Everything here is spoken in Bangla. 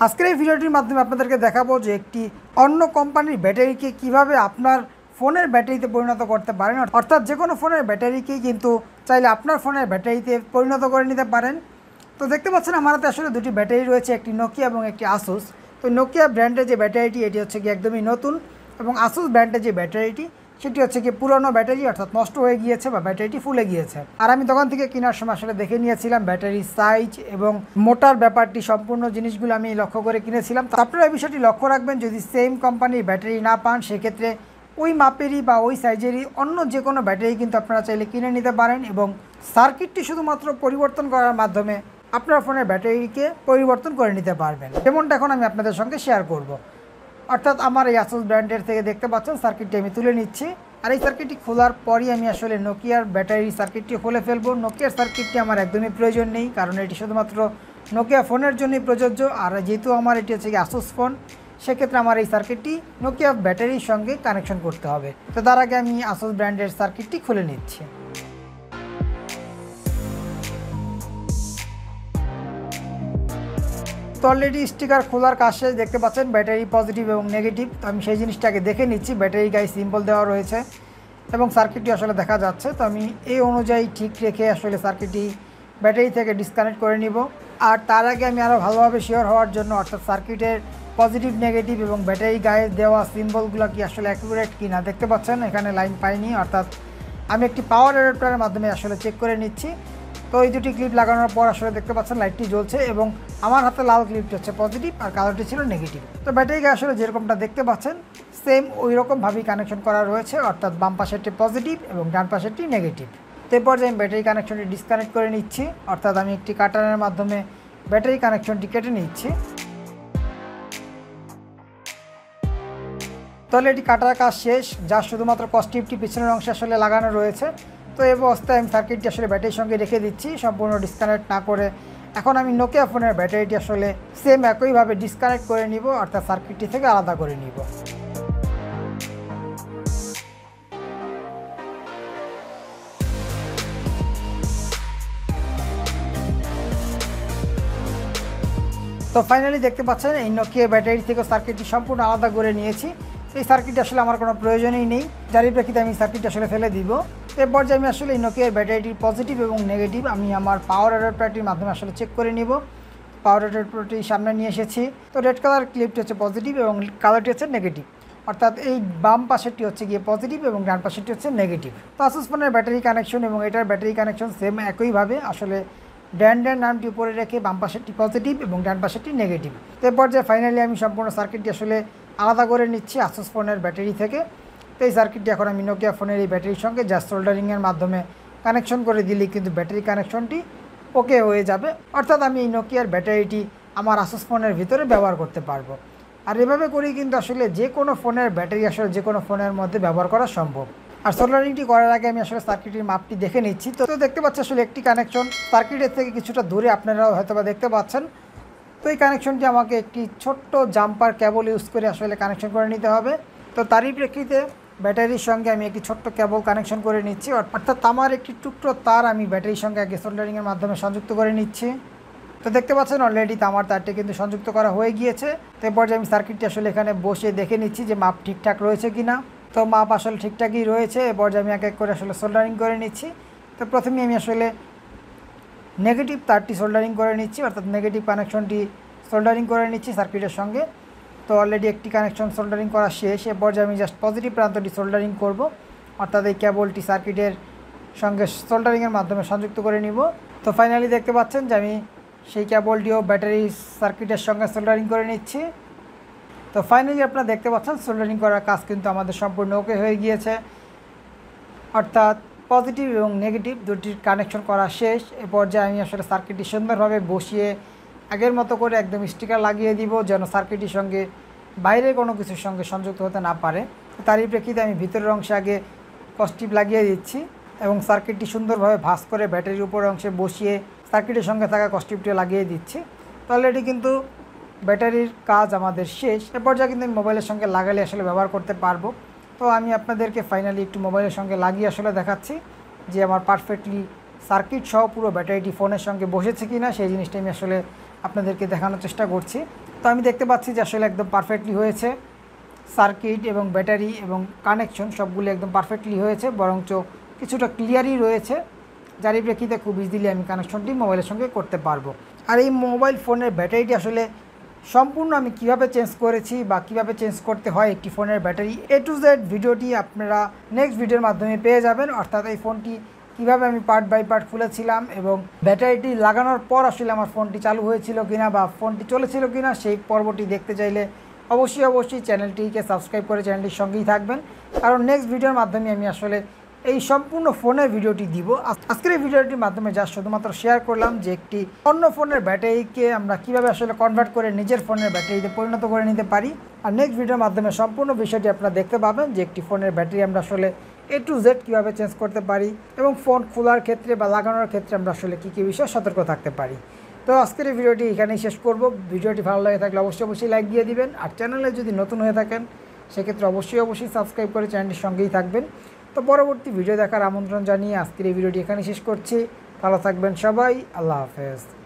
আজকের এই ভিডিওটির মাধ্যমে আপনাদেরকে দেখাবো যে একটি অন্য কোম্পানির ব্যাটারিকে কিভাবে আপনার ফোনের ব্যাটারিতে পরিণত করতে পারেন। অর্থাৎ যে কোনো ফোনের ব্যাটারিকেই কিন্তু চাইলে আপনার ফোনের ব্যাটারিতে পরিণত করে নিতে পারেন। তো দেখতে পাচ্ছেন আমার হাতে আসলে দুটি ব্যাটারি রয়েছে, একটি নোকিয়া এবং একটি আসুস। তো নোকিয়া ব্র্যান্ডের যে ব্যাটারিটি এটি হচ্ছে কি একদমই নতুন, এবং আসুস ব্র্যান্ডের যে ব্যাটারিটি সেটি হচ্ছে কি পুরনো ব্যাটারি, অর্থাৎ নষ্ট হয়ে গিয়েছে বা ব্যাটারিটি ফুলে গিয়েছে। আর আমি দোকান থেকে কেনার সময় আসলে দেখে নিয়েছিলাম ব্যাটারির সাইজ এবং মোটার ব্যাপারটি, সম্পূর্ণ জিনিসগুলো আমি লক্ষ্য করে কিনেছিলাম। তো আপনারা এই বিষয়টি লক্ষ্য রাখবেন, যদি সেম কোম্পানির ব্যাটারি না পান সেক্ষেত্রে ওই মাপেরই বা ওই সাইজেরই অন্য যে কোনো ব্যাটারি কিন্তু আপনারা চাইলে কিনে নিতে পারেন, এবং সার্কিটটি শুধুমাত্র পরিবর্তন করার মাধ্যমে আপনার ফোনের ব্যাটারিকে পরিবর্তন করে নিতে পারবেন, যেমনটা এখন আমি আপনাদের সঙ্গে শেয়ার করব। অর্থাৎ আমার এই আসুস ব্র্যান্ডের থেকে দেখতে পাচ্ছেন সার্কিটটি আমি তুলে নিচ্ছি। আর এই সার্কিটটি খোলার পরই আমি আসলে নোকিয়ার ব্যাটারি সার্কিটটি খুলে ফেলবো। নোকিয়ার সার্কিটটি আমার একদমই প্রয়োজন নেই, কারণ এটি শুধুমাত্র নোকিয়া ফোনের জন্যই প্রযোজ্য। আর যেহেতু আমার এটি হচ্ছে আসুস ফোন, সেক্ষেত্রে আমার এই সার্কিটটি নোকিয়া ব্যাটারির সঙ্গে কানেকশন করতে হবে। তো তার আগে আমি আসুস ব্র্যান্ডের সার্কিটটি খুলে নিচ্ছি। তো অলরেডি স্টিকার খোলার কাজ শেষ, দেখতে পাচ্ছেন ব্যাটারি পজিটিভ এবং নেগেটিভ। তো আমি সেই জিনিসটাকে দেখে নিচ্ছি। ব্যাটারি গায়ে সিম্বল দেওয়া রয়েছে এবং সার্কিটটি আসলে দেখা যাচ্ছে। তো আমি এই অনুযায়ী ঠিক রেখে আসলে সার্কিটটি ব্যাটারি থেকে ডিসকানেক্ট করে নিব। আর তার আগে আমি আরও ভালোভাবে শিওর হওয়ার জন্য, অর্থাৎ সার্কিটের পজিটিভ নেগেটিভ এবং ব্যাটারি গায়ে দেওয়া সিম্বলগুলো কি আসলে অ্যাকুরেট কি না, দেখতে পাচ্ছেন এখানে লাইন পাইনি। অর্থাৎ আমি একটি পাওয়ার অ্যাডাপ্টারের মাধ্যমে আসলে চেক করে নিচ্ছি। তো এই দুটি ক্লিপ লাগানোর পর আসলে দেখতে পাচ্ছেন লাইটটি জ্বলছে, এবং আমার হাতে লাল ক্লিপটি হচ্ছে পজিটিভ আর কালারটি ছিল নেগেটিভ। তো ব্যাটারিকে আসলে যেরকমটা দেখতে পাচ্ছেন সেম ওই রকমভাবেই কানেকশন করা রয়েছে, অর্থাৎ বাম পাশেরটি পজিটিভ এবং ডান পাশেরটি নেগেটিভ। তো এরপর যে আমি ব্যাটারি কানেকশনটি ডিসকানেক্ট করে নিচ্ছি, অর্থাৎ আমি একটি কাটারের মাধ্যমে ব্যাটারি কানেকশনটি কেটে নিচ্ছি। তাহলে এটি কাটার কাজ শেষ, যা শুধুমাত্র কস্টিপটি পিছনের অংশে আসলে লাগানো রয়েছে। তো এই অবস্থায় আমি সার্কিটটি আসলে ব্যাটারির সঙ্গে রেখে দিচ্ছি সম্পূর্ণ ডিসকানেক্ট না করে। এখন আমি নোকিয়া ফোনের ব্যাটারিটি আসলে সেম একইভাবে ডিসকানেক্ট করে নিব, অর্থাৎ সার্কিটটি থেকে আলাদা করে নিব। তো ফাইনালি দেখতে পাচ্ছেন এই নোকিয়া ব্যাটারি থেকে সার্কিটটি সম্পূর্ণ আলাদা করে নিয়েছি। এই সার্কিট আসলে আমার কোনো প্রয়োজনই নেই, যার প্রেক্ষিতে আমি সার্কিটটি আসলে ফেলে দিব। এরপর যে আমি আসলে এই নোকিয়ার ব্যাটারিটির পজিটিভ এবং নেগেটিভ আমি আমার পাওয়ার অ্যাডাপ্টারটির মাধ্যমে আসলে চেক করে নিব। পাওয়ার অ্যাডাপ্টারটি সামনে নিয়ে এসেছি। তো রেড কালার ক্লিপটি হচ্ছে পজিটিভ এবং কালারটি হচ্ছে নেগেটিভ, অর্থাৎ এই বাম পাশেরটি হচ্ছে গিয়ে পজিটিভ এবং ডান পাশেরটি হচ্ছে নেগেটিভ। তো আসুস ফোনের ব্যাটারি কানেকশন এবং এটার ব্যাটারি কানেকশন সেম একইভাবে আসলে ব্র্যান্ডের নামটি উপরে রেখে বাম পাশেরটি পজিটিভ এবং ডান পাশেরটি নেগেটিভ। এরপর যে ফাইনালি আমি সম্পূর্ণ সার্কিটটি আসলে আলাদা করে নিচ্ছি আসুস ফোনের ব্যাটারি থেকে। তো এই সার্কিটটি এখন আমি নোকিয়া ফোনের এই ব্যাটারির সঙ্গে জাস্ট সোল্ডারিংয়ের মাধ্যমে কানেকশন করে দিলেই কিন্তু ব্যাটারি কানেকশনটি ওকে হয়ে যাবে। অর্থাৎ আমি এই নোকিয়ার ব্যাটারিটি আমার আসুস ফোনের ভিতরে ব্যবহার করতে পারবো। আর এভাবে করেই কিন্তু আসলে যে কোনো ফোনের ব্যাটারি আসলে যে কোনো ফোনের মধ্যে ব্যবহার করা সম্ভব। আর সোল্ডারিংটি করার আগে আমি আসলে সার্কিটের মাপটি দেখে নিচ্ছি। তো দেখতে পাচ্ছি আসলে একটি কানেকশন সার্কিটের থেকে কিছুটা দূরে, আপনারাও হয়তো বা দেখতে পাচ্ছেন। তো এই কানেকশনটি আমাকে একটি ছোট্ট জাম্পার কেবল ইউজ করে আসলে কানেকশন করে নিতে হবে। তো তারই প্রেক্ষিতে ব্যাটারির সঙ্গে আমি একটি ছোট্ট কেবল কানেকশন করে নিচ্ছি, অর্থাৎ তামার একটি টুকরো তার আমি ব্যাটারির সঙ্গে আগে সোল্ডারিংয়ের মাধ্যমে সংযুক্ত করে নিচ্ছি। তো দেখতে পাচ্ছেন অলরেডি তামার তারটি কিন্তু সংযুক্ত করা হয়ে গিয়েছে। তো এরপর যে আমি সার্কিটটি আসলে এখানে বসে দেখে নিচ্ছি যে মাপ ঠিকঠাক রয়েছে কিনা। তো মাপ আসলে ঠিকঠাকই রয়েছে। এরপর যে আমি এক এক করে আসলে সোল্ডারিং করে নিচ্ছি। তো প্রথমে আমি আসলে নেগেটিভ তারটি সোল্ডারিং করে নিচ্ছি, অর্থাৎ নেগেটিভ কানেকশনটি সোল্ডারিং করে নিচ্ছি সার্কিটের সঙ্গে। তো অলরেডি একটি কানেকশন সোল্ডারিং করা শেষ। এরপর যে আমি জাস্ট পজিটিভ প্রান্তটি সোল্ডারিং করব, অর্থাৎ এই কেবলটি সার্কিটের সঙ্গে সোল্ডারিংয়ের মাধ্যমে সংযুক্ত করে নিব। তো ফাইনালি দেখতে পাচ্ছেন যে আমি সেই কেবলটিও ব্যাটারি সার্কিটের সঙ্গে সোল্ডারিং করে নিচ্ছি। তো ফাইনালি আপনারা দেখতে পাচ্ছেন সোল্ডারিং করার কাজ কিন্তু আমাদের সম্পূর্ণ ওকে হয়ে গিয়েছে, অর্থাৎ পজিটিভ এবং নেগেটিভ দুটির কানেকশন করা শেষ। এ পর্যায়ে আমি আসলে সার্কিটটি সুন্দরভাবে বসিয়ে আগের মতো করে একদম স্টিকার লাগিয়ে দিব, যেন সার্কিটের সঙ্গে বাইরে কোনো কিছুর সঙ্গে সংযুক্ত হতে না পারে। তারই প্রেক্ষিতে আমি ভিতরের অংশে আগে কস্টিপ লাগিয়ে দিচ্ছি এবং সার্কিটটি সুন্দরভাবে ভাঁজ করে ব্যাটারির উপরের অংশে বসিয়ে সার্কিটের সঙ্গে থাকা কস্টিপটি লাগিয়ে দিচ্ছি। তাহলে এটি কিন্তু ব্যাটারির কাজ আমাদের শেষ। এ পর্যায়ে কিন্তু আমি মোবাইলের সঙ্গে লাগালে আসলে ব্যবহার করতে পারবো। তো আমি আপনাদেরকে ফাইনালি একটু মোবাইলের সঙ্গে লাগিয়ে আসলে দেখাচ্ছি যে আমার পারফেক্টলি সার্কিট সহ পুরো ব্যাটারিটি ফোনের সঙ্গে বসেছে কিনা, সেই জিনিসটা আমি আসলে আপনাদেরকে দেখানোর চেষ্টা করছি। তো আমি দেখতে পাচ্ছি যে আসলে একদম পারফেক্টলি হয়েছে, সার্কিট এবং ব্যাটারি এবং কানেকশন সবগুলো একদম পারফেক্টলি হয়েছে, বরঞ্চ কিছুটা ক্লিয়ারই রয়েছে, যারই প্রেক্ষিতে খুব ইজিলি আমি কানেকশনটি মোবাইলের সঙ্গে করতে পারবো। আর এই মোবাইল ফোনের ব্যাটারিটি আসলে সম্পূর্ণ আমি কিভাবে চেঞ্জ করেছি বা কিভাবে চেঞ্জ করতে হয় একটি ফোনের ব্যাটারি A to Z ভিডিওটি আপনারা নেক্সট ভিডিওর মাধ্যমে পেয়ে যাবেন। অর্থাৎ এই ফোনটি কীভাবে আমি পার্ট বাই পার্ট খুলেছিলাম এবং ব্যাটারিটি লাগানোর পর আসলে আমার ফোনটি চালু হয়েছিল কিনা বা ফোনটি চলেছিল কিনা, সেই পর্বটি দেখতে চাইলে অবশ্যই চ্যানেলটিকে সাবস্ক্রাইব করে চ্যানেলটির সঙ্গেই থাকবেন, কারণ নেক্সট ভিডিওর মাধ্যমে আমি আসলে এই সম্পূর্ণ ফোনের ভিডিওটি দিব। আজকের এই ভিডিওটির মাধ্যমে যা শুধুমাত্র শেয়ার করলাম যে একটি অন্য ফোনের ব্যাটারিকে আমরা কিভাবে আসলে কনভার্ট করে নিজের ফোনের ব্যাটারিতে পরিণত করে নিতে পারি। আর নেক্সট ভিডিওর মাধ্যমে সম্পূর্ণ বিষয়টি আপনারা দেখতে পাবেন যে একটি ফোনের ব্যাটারি আমরা আসলে A to Z কীভাবে চেঞ্জ করতে পারি এবং ফোন খোলার ক্ষেত্রে বা লাগানোর ক্ষেত্রে আমরা আসলে কী কী বিষয়ে সতর্ক থাকতে পারি। তো আজকের এই ভিডিওটি এখানেই শেষ করব। ভিডিওটি ভালো লাগে থাকলে অবশ্যই লাইক দিয়ে দিবেন, আর চ্যানেলে যদি নতুন হয়ে থাকেন সেক্ষেত্রে অবশ্যই সাবস্ক্রাইব করে চ্যানেলটির সঙ্গেই থাকবেন। তো পরবর্তী ভিডিও দেখার আমন্ত্রণ জানিয়ে আজকের এই ভিডিওটি এখানে শেষ করছি। ভালো থাকবেন সবাই, আল্লাহ হাফেজ।